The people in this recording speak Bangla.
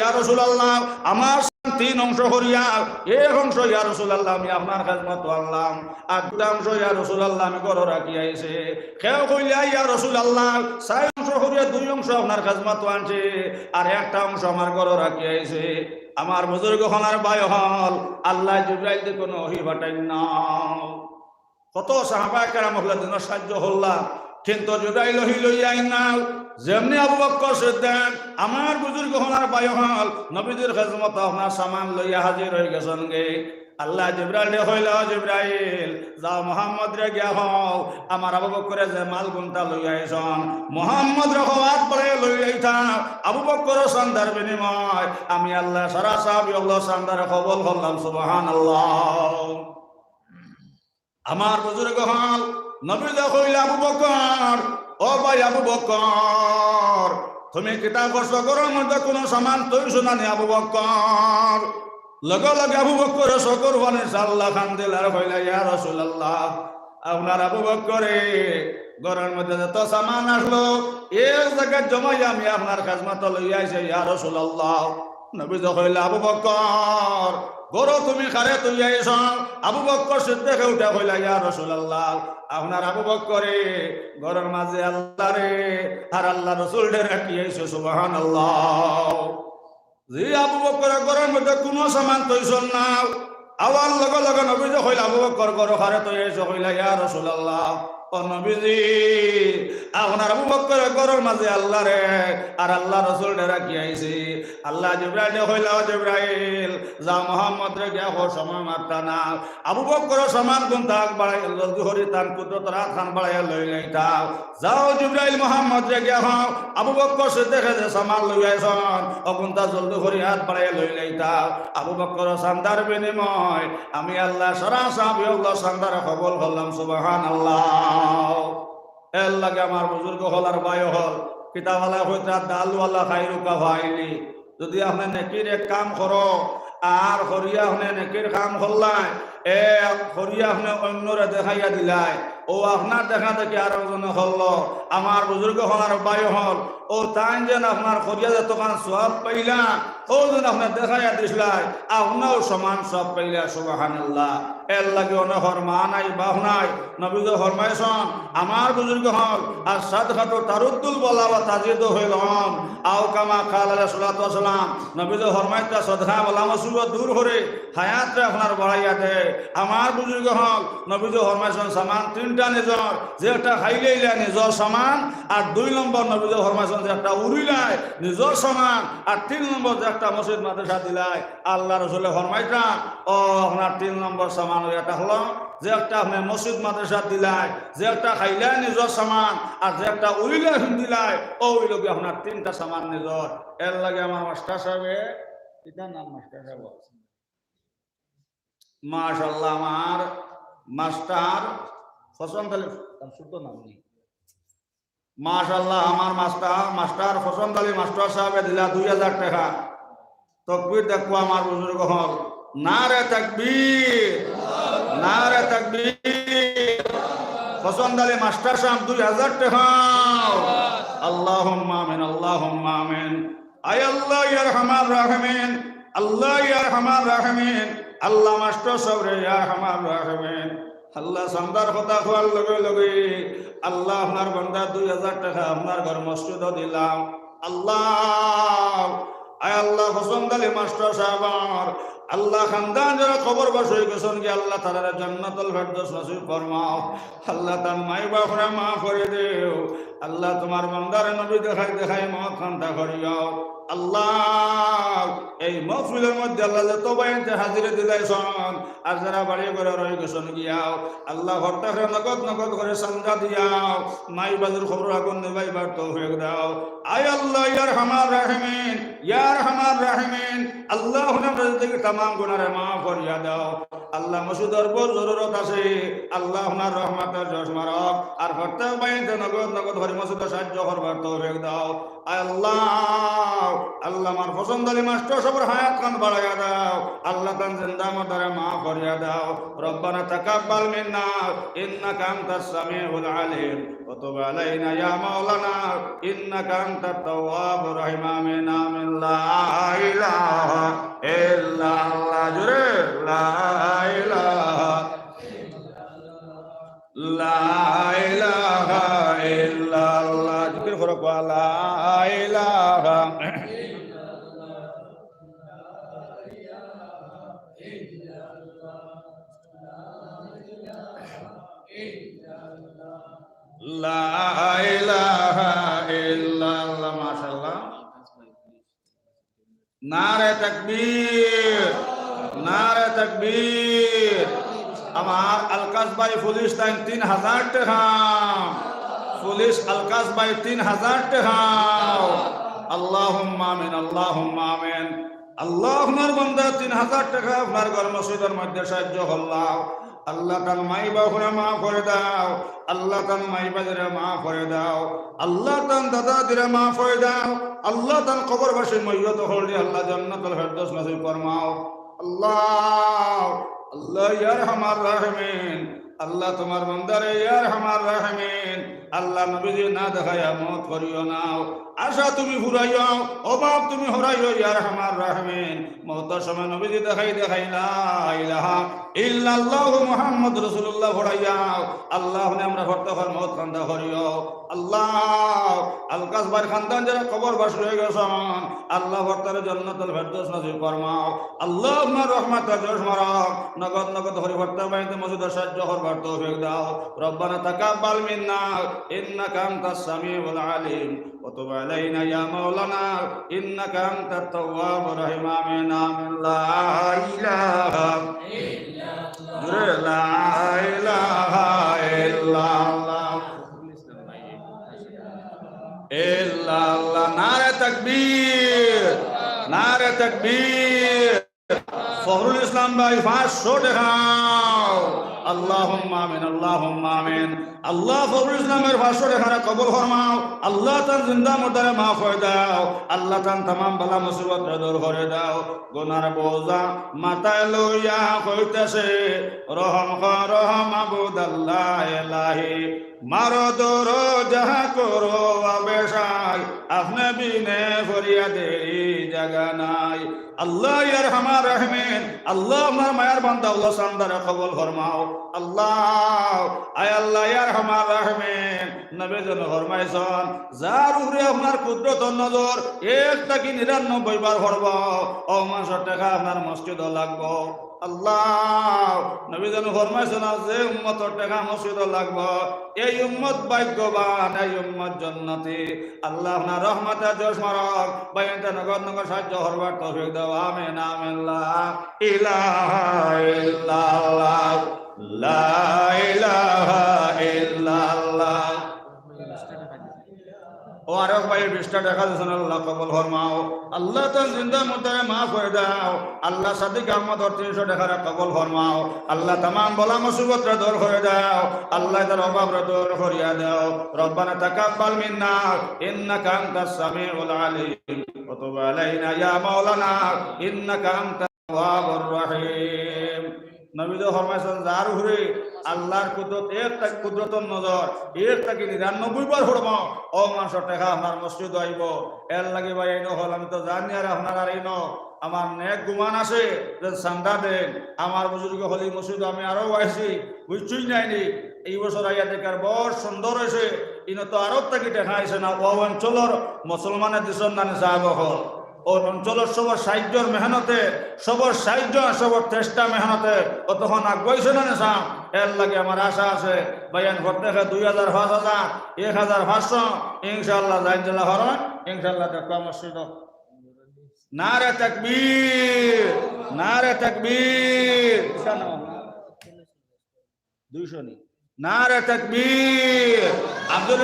ইয়া রাসূলুল্লাহ আমার 3 অংশ করিয়া এক অংশ ইয়া রাসূলুল্লাহ আমি আপনার খেদমত আনলাম আর 2 অংশ ইয়া রাসূলুল্লাহ আমি ঘরে রাখি আইছে কেউ কইলা ইয়া রাসূলুল্লাহ 4 অংশ করিয়া 2 অংশ আপনার খেদমত আনছে আর একটা অংশ আমার ঘরে রাখি আইছে আমার বুজুর্গ হনার ভাই হল আল্লাহ জিবরাইল কে কোনো ওহী পাঠাই না কত সাহাবায়ে কেরাম হল দিন সাহায্য হল্লা কিন্তু জিবরাইল ওহী লইয়া আইনা যেমনি আবু বকর সিদ্দিক আমার বুজুর্গ হনার ভাই হল নবীদের খেদমত আপনার সামান লইয়া হাজির হয়ে গেছেন গে আল্লাহ জিবরাইল কইল জিবরাইল যাও মুহাম্মদ রে গিয়া হও আমার আবু বকরে যে মাল গুনতা লইয়া আইছন মুহাম্মদ রে হাত পড়ে লই আইতা আবু বকর সান্দার বিনিময় আমি আল্লাহ সারা সাহাবী আল্লাহ সান্দার কবুল করলাম সুবহানাল্লাহ আমার বুজুর্গ হল নবী কইল আবু বকর ও ভাই আবু বকর তুমি কিতা কষ্ট করো মধ্যে কোনো সামান তৈছো না নি আবু বকর লগে লগে আবু বকর শকর ওয়ানে আল্লাহ খান দিল আর কইলা ইয়া রাসূলুল্লাহ আপনার আবু বকরে ঘরের মধ্যে যত সামান আসলো এক জায়গায় জমাই আমি আপনার খেদমত লইয়া আইছি ইয়া রাসূলুল্লাহ নবী কইলা আবু বকর গরো তুমি খারে তুই আইছ আবু বকর সিদ্দিক উঠা কইলা ইয়া রাসূলুল্লাহ আপনার আবু বকরে ঘরের মাঝে আল্লাহ রে আর আল্লাহ রাসূল রে রাখি আইছো সুবহানাল্লাহ জি আবু বকর ঘরের মধ্যে কোনো সামান তৈছন না আওয়াল লগে লগে নবী কইলা আবু বকর ঘর খারে তুই আইছো কইলা ইয়া রাসূলুল্লাহ ও নবীজি আপনার আবু বকর ঘরের মাঝে আল্লাহ রে আর আল্লাহ রাসূল রে রাখি আইছি আল্লাহ জিবরাইল কইলা জিবরাইল যা মুহাম্মদ রে গিয়া হো সময় মারতা না আবু বকর সমান গুণ তাক বাড়াই জলদি হরি তান কুদরত রাত খান বাড়াইয়া লই লইতা যাও জিবরাইল মুহাম্মদ রে গিয়া হো আবু বকর সিদ্দিক যে সমান লই আইছন অগুনতা জলদি হরি হাত বাড়াইয়া লই লইতা আবু বকর সান্দার বিনিময় আমি আল্লাহ সারা সাহাবী আল্লাহ সান্দার কবুল করলাম সুবহানাল্লাহ এর লাগে আমার বুজুর্গ হল আর ভাই হল কিতাবালা হইতা দালওয়ালা খাইরুকা ভাইলি যদি আপনি নেকির এক কাম করো আর হরিয়া আপনি নেকির কাম করলাই এ হরিয়া আপনি অন্যরে দেখাইয়া দিলাই ও আপনার দেখা দেখি আর একজনে হল আমার বুজুর্গ হল আর ভাই হল ও তাই যেন আপনার হরিয়া যতক্ষণ সব পাইলা ও যেন আপনার দেখাইয়া দিসলাই আপনাও সমান সব পাইলা সুবহানাল্লাহ এর লাগে অনেক মা নাই বাহ নাই নবী ফরমাইছেন আমার বুজুর্গ হল আর সাদকাতু তারুদ্দুল বলা বা তাজিদ হইলন আও কামা কাল আলাইহিস সালাতু ওয়াস সালাম নবী ফরমাইতা সদকা বলা মুসিবত দূর করে হায়াত আপনার বাড়াইয়া দে আমার বুজুর্গ হল নবী ফরমাইছেন সমান তিনটা নিজর যে একটা খাইলেইলা নিজর সমান আর 2 নম্বর নবী ফরমাইছেন যে একটা উড়িলাই নিজর সমান আর 3 নম্বর যে একটা মসজিদ মাদ্রাসা দিলাই আল্লাহ রাসূল ফরমাইতা ও আপনার 3 নম্বর সমান এটা হলো যে একটা আপনি মসজিদ মাদ্রাসা দিলাই যে একটা খাইলাই নিজর সমান আর যে একটা উড়িলাই দিলাই ও উড়িলকে আপনার 3টা সমান নিজর এর লাগে আমার মাস্টার সাহেব এটা নাম মাস্টার সাহেব মাশাআল্লাহ আমার মাস্টার ফসন আলী শুদ্ধ নাম নেই মাশাআল্লাহ আমার মাস্টার ফসন আলী মাস্টার সাহেব দিলা 2000 টাকা তকবীর দেখো আমার বুজুর্গ হল নারে তাকবীর নারে তাকবীর ফসন আলী মাস্টার সাহেব 2000 টাকা আল্লাহুম্মা আমিন আল্লাহুম্মা আমিন আয় আল্লাহ ইয়া রহমান রাহিমিন আল্লাহ ইয়া রহমান রাহিমিন আল্লাহ মাস্টার সাহেব রে ইয়া রহমান রাহিমিন আল্লাহ সন্দার কথা খোয়ার লগে লগে আল্লাহ আপনার বান্দা 2000 টাকা আপনার ঘর মসজিদ দিলাম আল্লাহ আয় আল্লাহ ফসন আলী মাস্টার সাহেব আল্লাহ খানদান যারা খবর বাস হয়ে গেছেন কি আল্লাহ তারা জান্নাতুল ফেরদৌস নসিব ফরমাও আল্লাহ তার মাই বাপরা মাফ করে দেও আল্লাহ তোমার বান্দার নবী দেখাই দেখাই মত খান্তা করিও আল্লাহ এই মাহফিলের মধ্যে আল্লাহ যত বাইনতে হাজিরে দিলাইছন আর যারা বাড়ি করে রয়ে গেছেন গিয়াও আল্লাহ ঘরটাকে নগদ নগদ করে সামজা দিয়াও মাই বাজুর খবর আগুন নেবাইবার তৌফিক দাও আয় আল্লাহ ইয়া রহমান রাহিমিন ইয়া রহমান রাহিমিন আল্লাহ আমাদের থেকে तमाम গুনাহে মাফ করিয়া দাও আল্লাহ মসজিদের বড় জরুরত আছে আল্লাহ আপনার রহমতের চশমা রাখ আর ঘরটা বাইনতে নগদ নগদ করে মসজিদে সাহায্য করবার তৌফিক দাও আল্লাহ আল্লাহ আমার পছন্দ আলী মাস্টার সবার হায়াত খান বাড়াইয়া দাও আল্লাহ তান জিন্দা মদারে মাফ করিয়া দাও রব্বানা তাকাব্বাল মিন্না ইন্নাকা আনতাস সামিউল আলিম ওয়া তুব আলাইনা ইয়া মাওলানা ইন্নাকা আনতাত তাওয়াবুর রহিম আমিন আমিন লা লা ইলাহা ইল্লাল্লাহ। মাশাআল্লাহ। নারে তাকবীর, নারে তাকবীর। আমার আলকাস ভাই পুলিশ টাইম 3000 টাকা, পুলিশ আলকাস ভাই 3000 টাকা। আল্লাহুম্মা আমিন, আল্লাহুম্মা আমিন। আল্লাহুর বান্দা 3000 টাকা আপনার ঘর মসজিদের মধ্যে সাহায্য করলাম। আল্লাহ তার মাই বাবারে মাফ করে দাও, আল্লাহ তার মাই বাবারে মাফ করে দাও, আল্লাহ তার দাদা দিরে মাফ করে দাও, আল্লাহ তার কবরবাসী মইয়ত হলদি আল্লাহ জান্নাতুল ফেরদৌস নসিব ফরমাও। আল্লাহ আল্লাহ ইয়া আরহামার রাহিমিন, আল্লাহ তোমার বান্দারে ইয়া আরহামার রাহিমিন। আল্লাহ নবীজি না দেখায়া মত করিও নাও, আশা তুমি ফুরাইও, অভাব তুমি হরাইও ইয়া আরহামার রাহিমিন। মওতের সময় নবীজি দেখাই লা ইলাহা ইল্লাল্লাহু মুহাম্মদ রাসূলুল্লাহ ফুরাইয়াও। আল্লাহ আমরা ভর্তকর মত কান্দা করিও। আল্লাহ আলকাস ভাই খানদান যারা কবরবাসী হয়ে গেছেন, আল্লাহ ভর্তারে জান্নাতুল ফেরদৌস নসিব ফরমাও। আল্লাহ আপনার রহমতে জোশ মারক, নগদ নগদ হরিভর্তা বাড়িতে মসজিদের সাহায্য করবার তৌফিক দাও। রব্বানা তাকাব্বাল মিন্না ইন্নাকা আনতাস সামিউল আলিম ওয়া তুব আলাইনা ইয়া মাওলানা ইন্নাকা আনতাত তাওয়াবুর রহিম। আমিন আমিন। লা ইলাহা ইল্লাল্লাহ, লা ইলাহা ইল্লাল্লাহ, ইল্লাল্লাহ। নারে তাকবীর, নারে তাকবীর। ফখরুল ইসলাম ভাই 500 টাকা। আল্লাহুম্মা আমিন, আল্লাহুম্মা আমিন। আল্লাহ ফখরুল ইসলামের 500 টাকা কবুল ফরমাও। আল্লাহ তার জিন্দা মুর্দারে মাফ করে দাও, আল্লাহ তার तमाम বালা মুসিবত দূর করে দাও। গুনার বোঝা মাথায় লইয়া কইতেছে রহম কর মাবুদ আল্লাহ ইলাহি, মারো দরো যাহা করো আবেশাই, আপনি বিনে ফরিয়াদেরি জায়গা নাই। আল্লাহ ইয়া আরহামার রাহিমিন, আল্লাহ আমার মায়ের বান্দা আল্লাহ সান্দারে কবুল ফরমাও। আল্লাহ আয় আল্লাহ ইয়া আরহামার রাহিমিন, নবী জন ফরমাইছেন যার উপরে আপনার কুদরত নজর 1 থেকে 99 বার পড়ব, ও মানুষের টাকা আপনার মসজিদ লাগবো। আল্লাহ নবী জন ফরমাইছেন যে উম্মতের টাকা মসজিদ লাগবো, এই উম্মত ভাগ্যবান, এই উম্মত জান্নাতি। আল্লাহ আপনার রহমতে জোশ মারক, বাইনতে নগদ নগদ সাহায্য করবার তৌফিক দাও। আমিন আমিন। লা ইলাহা ইল্লাল্লাহ, লা ইলাহা ইল্লাল্লাহ। ও আরক ভাই 20টা টাকা দিয়েছেন, আল্লাহ কবুল ফরমাও। আল্লাহ তার জিন্দা মুর্দারে মাফ করে দাও। আল্লাহ সাদিক আহমদ 300 টাকা কবুল ফরমাও। আল্লাহ तमाम বলা মুসিবত দূর করে দাও, আল্লাহ তার অভাব দূর করিয়া দাও। রব্বানা তাকাব্বাল মিন্না ইন্নাকা আনতাস সামিউল আলিম ওয়া তুব আলাইনা ইয়া মাওলানা ইন্নাকা আনতাত তাওয়াবুর রহিম। নবী তো ফরমাইছেন যার উপরে আল্লাহর কুদরত 1 থেকে কুদরতের নজর 1 থেকে 99 বার পড়ব, ও মানুষের টাকা আমার মসজিদ আইব। এর লাগে ভাই এই হল আমি তো জানি, আর আপনার আর এই আমার নেক গুমান আছে যে চান্দা দেন। আমার বুজুর্গ হলি মসজিদ আমি আরো আইছি, বুঝছুই নাইনি। এই বছর আইয়া দেখার বড় সুন্দর হয়েছে। ইনো তো আরব থেকে দেখা আইছে না, ও অঞ্চলের মুসলমানের দেশের নানি সাহেব হল, ও অঞ্চলের সবর সাহায্যর মেহনতে, সবর সাহায্য সবর চেষ্টা মেহনতে ও তখন আগুয়াইছে না নেশা। এর লাগে আমার আশা আছে ভাইয়ান ঘর থেকে 2000 5000 1500 ইনশাআল্লাহ জাইজলা হরন, ইনশাআল্লাহ দেখা মসজিদ। নারে তাকবীর, নারে তাকবীর। 200 নি নারে তাকবীর। আব্দুল